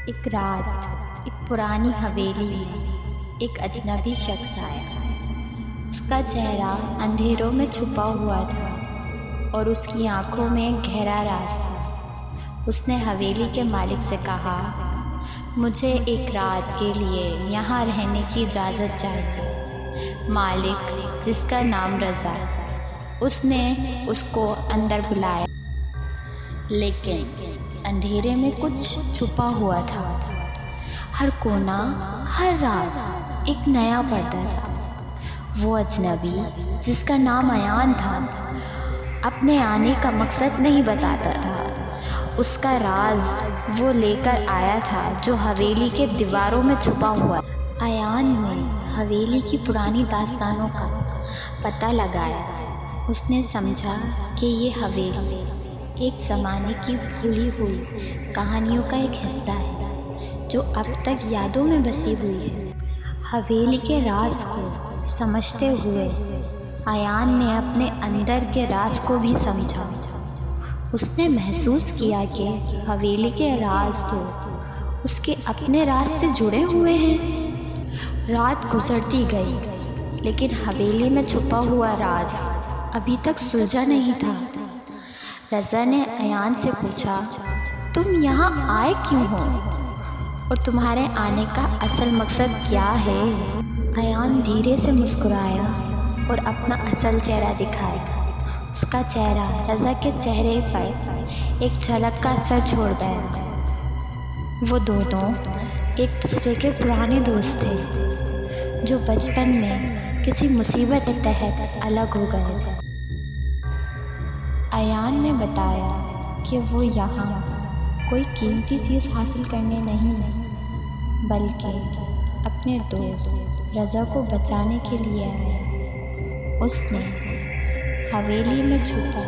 ایک رات ایک پرانی حویلی میں ایک اجنبی شخص آیا۔ اس کا چہرہ اندھیروں میں چھپا ہوا تھا اور اس کی آنکھوں میں گہرا راز تھا۔ اس نے حویلی کے مالک سے کہا، مجھے ایک رات کے لیے یہاں رہنے کی اجازت چاہیے۔ مالک، جس کا نام رضا، اس نے اس کو اندر بلایا، لیکن اندھیرے میں کچھ چھپا ہوا تھا۔ ہر کونا، ہر راز ایک نیا پردہ تھا۔ وہ اجنبی، جس کا نام ایان تھا، اپنے آنے کا مقصد نہیں بتاتا تھا۔ اس کا راز وہ لے کر آیا تھا جو حویلی کے دیواروں میں چھپا ہوا تھا۔ ایان نے حویلی کی پرانی داستانوں کا پتہ لگایا۔ اس نے سمجھا کہ یہ حویلی ایک زمانے کی بھولی ہوئی کہانیوں کا ایک حصہ ہے جو اب تک یادوں میں بسی ہوئی ہے۔ حویلی کے راز کو سمجھتے ہوئے ایان نے اپنے اندر کے راز کو بھی سمجھا۔ اس نے محسوس کیا کہ حویلی کے راز تو اس کے اپنے راز سے جڑے ہوئے ہیں۔ رات گزرتی گئی، لیکن حویلی میں چھپا ہوا راز ابھی تک سلجھا نہیں تھا۔ رضا نے ایان سے پوچھا، تم یہاں آئے کیوں ہو اور تمہارے آنے کا اصل مقصد کیا ہے؟ ایان دھیرے سے مسکرایا اور اپنا اصل چہرہ دکھایا۔ اس کا چہرہ رضا کے چہرے پر ایک جھلک کا اثر چھوڑ گیا۔ وہ دونوں ایک دوسرے کے پرانے دوست تھے جو بچپن میں کسی مصیبت کے تحت الگ ہو گئے تھے۔ ایان نے بتایا کہ وہ یہاں کوئی قیمتی چیز حاصل کرنے نہیں بلکہ اپنے دوست رضا کو بچانے کے لیے آیا۔ اس نے حویلی میں چھپا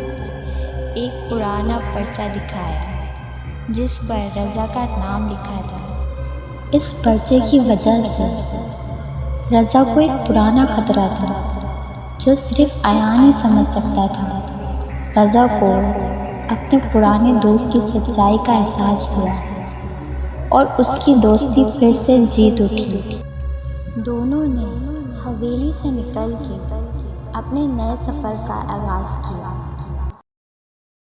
ایک پرانا پرچہ دکھایا جس پر رضا کا نام لکھا تھا۔ اس پرچے کی وجہ سے رضا کو ایک پرانا خطرہ تھا جو صرف ایان ہی سمجھ سکتا تھا۔ رضا کو اپنے پرانے دوست کی سچائی کا احساس ہوا اور اس کی دوستی پھر سے جیت اٹھی۔ دونوں نے حویلی سے نکل کے اپنے نئے سفر کا آغاز کیا۔